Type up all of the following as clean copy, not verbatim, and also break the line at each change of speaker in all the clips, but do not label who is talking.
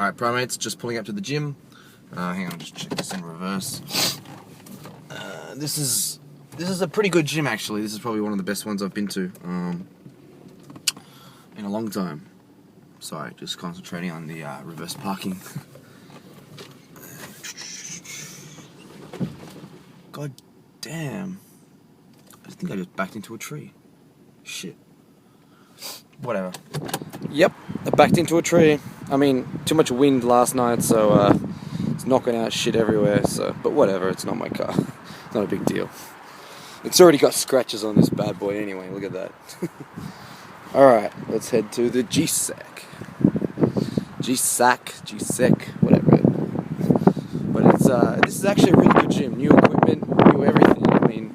Alright, primates, just pulling up to the gym. Hang on, just check this in reverse. This is a pretty good gym actually. This is probably one of the best ones I've been to in a long time. Sorry, just concentrating on the reverse parking. God damn. I think I just backed into a tree. Shit. Whatever. Yep, I backed into a tree. I mean, too much wind last night, so it's knocking out shit everywhere. So, but whatever, it's not my car. It's not a big deal. It's already got scratches on this bad boy anyway. Look at that. Alright, let's head to the G-Sack. G-Sack, whatever. But this is actually a really good gym. New equipment, new everything. I mean,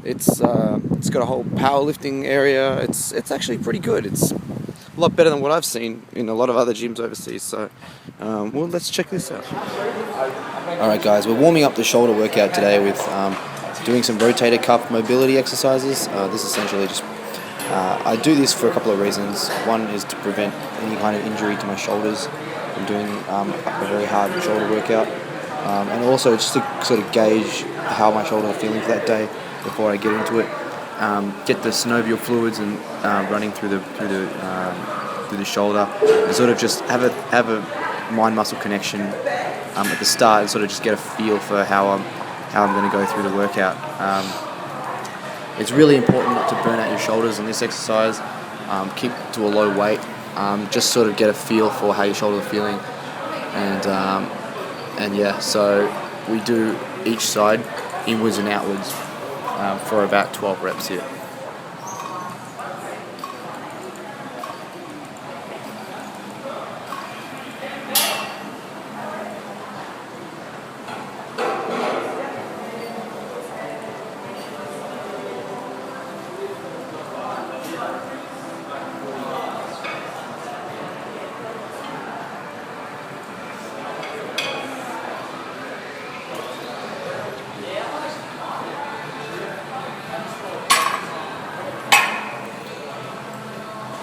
it's got a whole powerlifting area. It's actually pretty good. It's a lot better than what I've seen in a lot of other gyms overseas. So, well, let's check this out. Alright guys, we're warming up the shoulder workout today with doing some rotator cuff mobility exercises. This essentially just, I do this for a couple of reasons. One is to prevent any kind of injury to my shoulders from doing a very hard shoulder workout. And also just to sort of gauge how my shoulders are feeling for that day before I get into it. Get the synovial fluids and running through the shoulder, and sort of just have a mind-muscle connection at the start, and sort of just get a feel for how I'm going to go through the workout. It's really important not to burn out your shoulders on this exercise. Keep to a low weight. Just sort of get a feel for how your shoulders are feeling, and yeah. So we do each side inwards and outwards for about 12 reps here.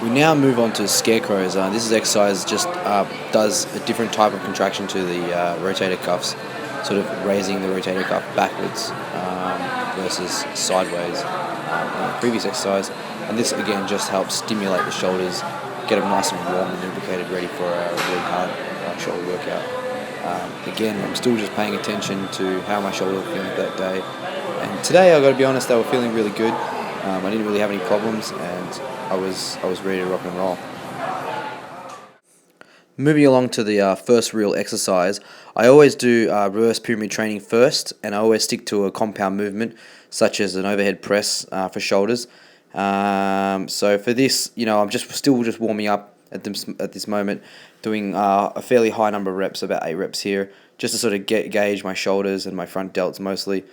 We now move on to scarecrows. This exercise just does a different type of contraction to the rotator cuffs, sort of raising the rotator cuff backwards versus sideways on the previous exercise. And this again just helps stimulate the shoulders, get them nice and warm and lubricated, ready for a really hard shoulder workout. Again, I'm still just paying attention to how my shoulders are feeling that day. And today, I've got to be honest, they were feeling really good. I didn't really have any problems, and I was ready to rock and roll. Moving along to the first real exercise, I always do reverse pyramid training first, and I always stick to a compound movement, such as an overhead press for shoulders. So for this, I'm still warming up at this moment, doing a fairly high number of reps, about 8 reps here, just to sort of gauge my shoulders and my front delts mostly.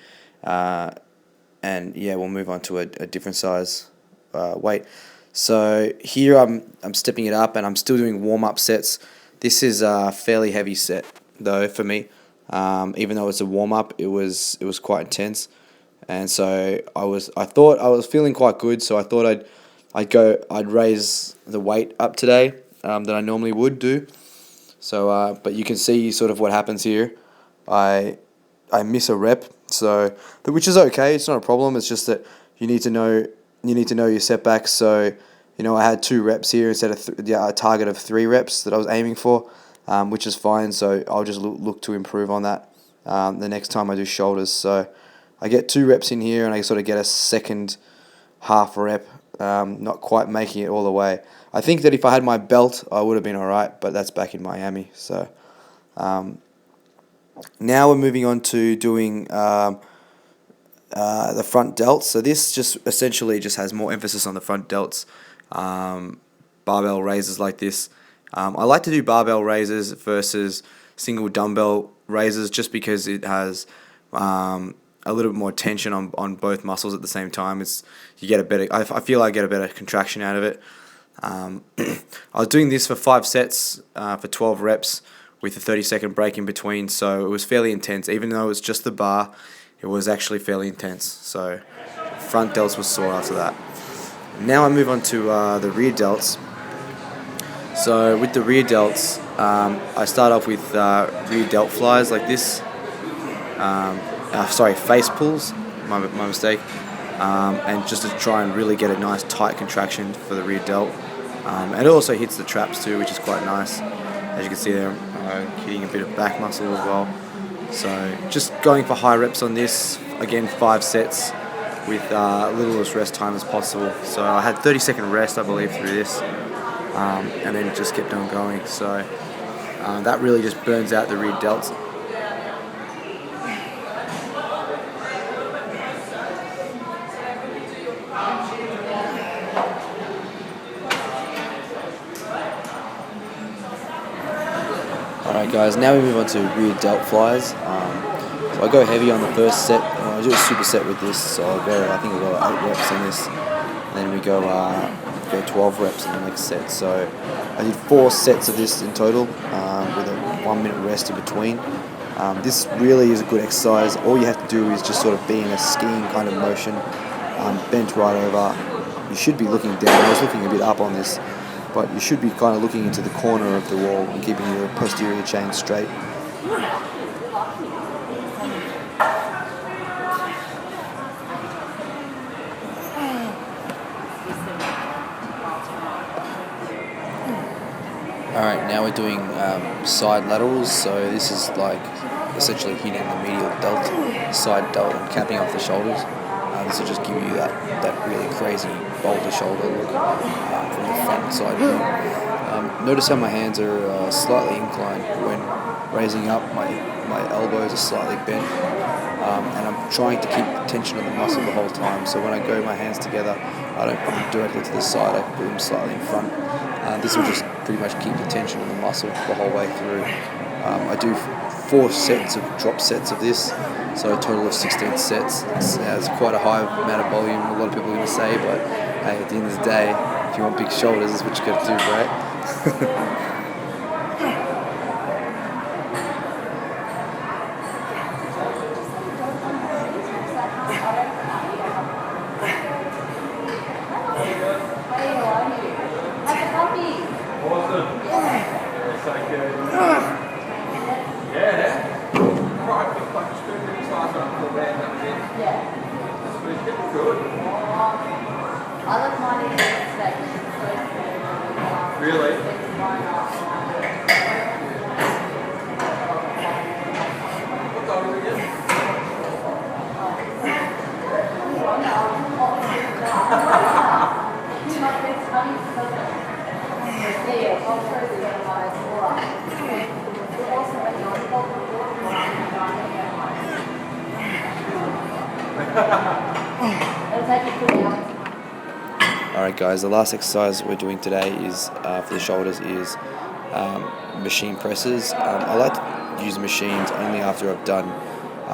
And yeah, we'll move on to a different size weight. So here I'm stepping it up, and I'm still doing warm-up sets. This is a fairly heavy set though for me. Even though it's a warm-up, it was quite intense, and so I thought I was feeling quite good. So I thought I'd raise the weight up today that I normally would do. So but you can see sort of what happens here. I miss a rep, which is okay. It's not a problem. It's just that you need to know your setbacks. So I had 2 reps here instead of a target of 3 reps that I was aiming for, which is fine. So I'll just look to improve on that the next time I do shoulders. So I get 2 reps in here, and I sort of get a second half rep, not quite making it all the way. I think that if I had my belt, I would have been alright, but that's back in Miami. So now we're moving on to doing the front delts. So this just essentially just has more emphasis on the front delts. Barbell raises like this. I like to do barbell raises versus single dumbbell raises, just because it has a little bit more tension on both muscles at the same time. I feel I get a better contraction out of it. I was doing this for 5 sets for 12 reps with a 30-second break in between, so it was fairly intense. Even though it was just the bar, it was actually fairly intense. So front delts was sore after that. Now I move on to the rear delts. So with the rear delts, I start off with rear delt flies like this. Sorry, Facepulls, my mistake. And just to try and really get a nice tight contraction for the rear delt. And it also hits the traps too, which is quite nice. As you can see there, hitting a bit of back muscle as well. So just going for high reps on this. Again, 5 sets with littlest rest time as possible. So I had 30-second rest, I believe, through this. And then just kept on going. So that really just burns out the rear delts. Alright guys, now we move on to rear delt flies. So I go heavy on the first set, and I do a superset with this, so I think I'll go 8 reps on this, and then we go 12 reps in the next set. So I did 4 sets of this in total, with a 1 minute rest in between. This really is a good exercise. All you have to do is just sort of be in a skiing kind of motion, bent right over. You should be looking down. I was looking a bit up on this, but you should be kind of looking into the corner of the wall and keeping your posterior chain straight. Alright, now we're doing side laterals, so this is like essentially hitting the medial delt, side delt, and capping off the shoulders. This will just give you that really crazy boulder shoulder look from the front side view. Notice how my hands are slightly inclined when raising up. My elbows are slightly bent, and I'm trying to keep tension on the muscle the whole time. So when I go my hands together, I don't put them directly to the side, I put them slightly in front. This will just pretty much keep the tension on the muscle the whole way through. I do 4 sets of drop sets of this, so a total of 16 sets. It's quite a high amount of volume, a lot of people are going to say, but hey, at the end of the day, if you want big shoulders, that's what you got to do, right?
Really?
Alright guys, the last exercise we're doing today is for the shoulders is machine presses. I like to use machines only after I've done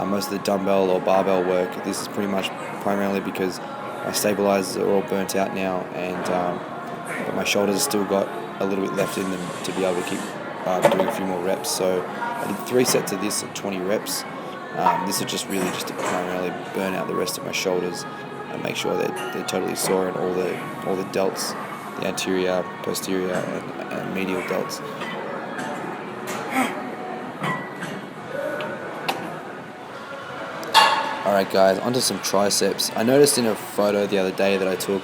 most of the dumbbell or barbell work. This is pretty much primarily because my stabilizers are all burnt out now, and but my shoulders have still got a little bit left in them to be able to keep doing a few more reps. So I did 3 sets of this at 20 reps. This is just really just to primarily burn out the rest of my shoulders and make sure that they're totally sore in all the delts, the anterior, posterior, and medial delts. Alright guys, onto some triceps. I noticed in a photo the other day that I took,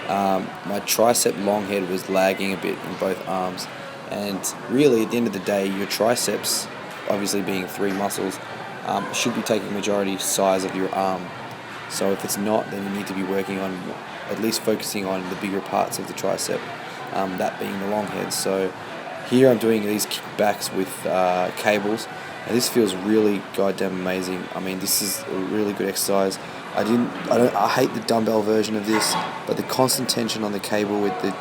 my tricep long head was lagging a bit in both arms, and really at the end of the day, your triceps, obviously being 3 muscles, should be taking majority size of your arm. So if it's not, then you need to be working on at least focusing on the bigger parts of the tricep, that being the long head. So here I'm doing these kickbacks with cables, and this feels really goddamn amazing. I mean, this is a really good exercise. I hate the dumbbell version of this, but the constant tension on the cable with the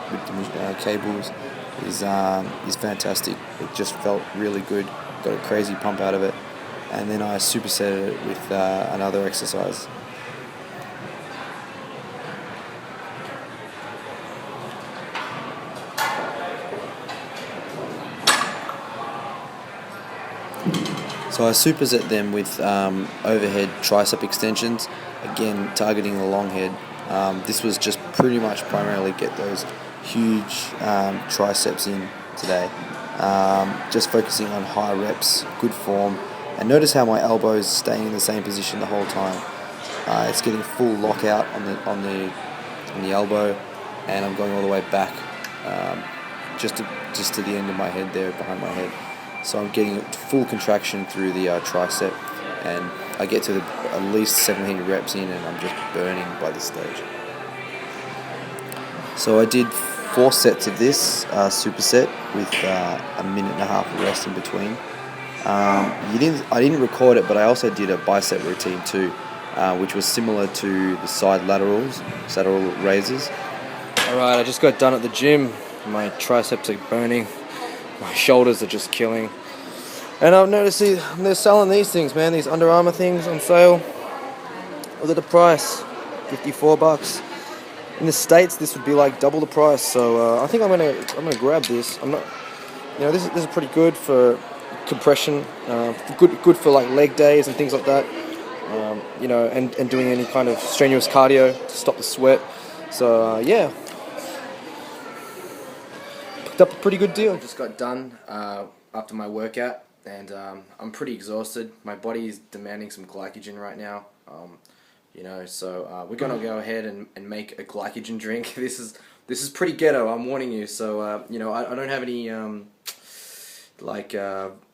cables is fantastic. It just felt really good. Got a crazy pump out of it, and then I supersetted it with another exercise. So I superset them with overhead tricep extensions, again targeting the long head. This was just pretty much primarily get those huge triceps in today. just focusing on high reps, good form, and notice how my elbow is staying in the same position the whole time. It's getting full lockout on the elbow, and I'm going all the way back, just to the end of my head there, behind my head. So I'm getting full contraction through the tricep, and I get to at least 17 reps in, and I'm just burning by this stage. So I did 4 sets of this superset with a minute and a half rest in between. I didn't record it, but I also did a bicep routine too, which was similar to the side lateral raises. Alright, I just got done at the gym. My triceps are burning. My shoulders are just killing. And I've noticed they're selling these things, man. These Under Armour things on sale. Look at the price, $54. In the States, this would be like double the price. So I think I'm gonna grab this. This is pretty good for compression. Good for like leg days and things like that. And doing any kind of strenuous cardio to stop the sweat. So yeah, picked up a pretty good deal. Just got done after my workout, and I'm pretty exhausted. My body is demanding some glycogen right now. So we're gonna go ahead and make a glycogen drink. This is pretty ghetto, I'm warning you. So I don't have any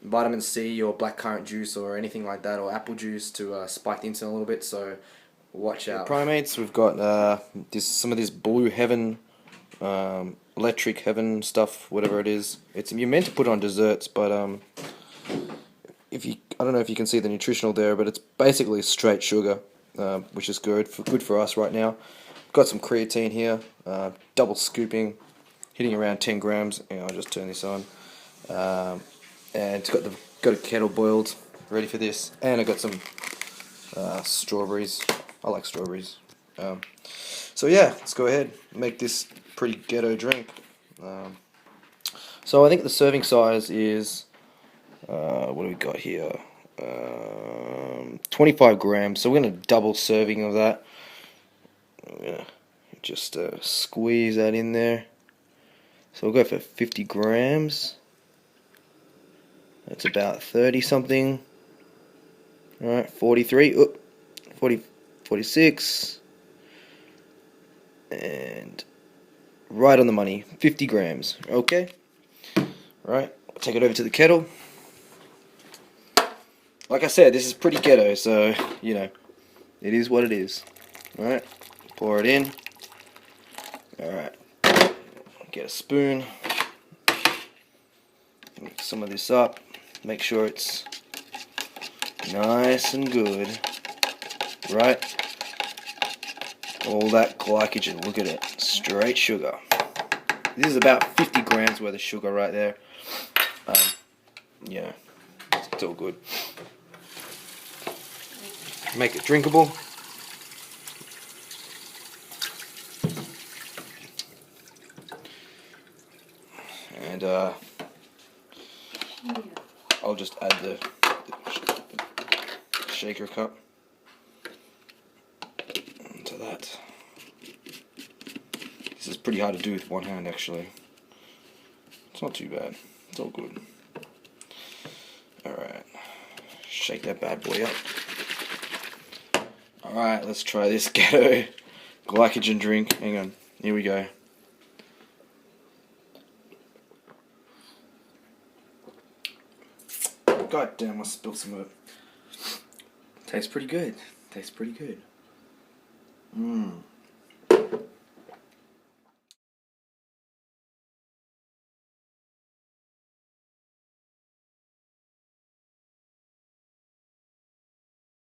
vitamin C or blackcurrant juice or anything like that, or apple juice to spike the insulin a little bit. So watch out. Primates, we've got some of this blue heaven, electric heaven stuff, whatever it is. You're meant to put it on desserts, but I don't know if you can see the nutritional there, but it's basically straight sugar. Which is good for us right now. Got some creatine here, double scooping, hitting around 10 grams. I'll just turn this on, and it's got a kettle boiled, ready for this. And I got some strawberries. I like strawberries. So yeah, let's go ahead and make this pretty ghetto drink. So I think the serving size is what do we got here? 25 grams, so we're going to double serving of that. I'm going to just squeeze that in there. So we'll go for 50 grams. That's about 30 something. Alright, 43, 46, and right on the money, 50 grams. Okay, right, I'll take it over to the kettle. Like I said, this is pretty ghetto, so, it is what it is. Alright, pour it in. Alright, get a spoon. Mix some of this up. Make sure it's nice and good. Right? All that glycogen, look at it. Straight sugar. This is about 50 grams worth of sugar right there. It's all good. Make it drinkable. And I'll just add the shaker cup into that. This is pretty hard to do with one hand, actually. It's not too bad. It's all good. Alright. Shake that bad boy up. Alright, let's try this ghetto glycogen drink. Hang on. Here we go. God damn, I spilled some of it. Tastes pretty good. Tastes pretty good.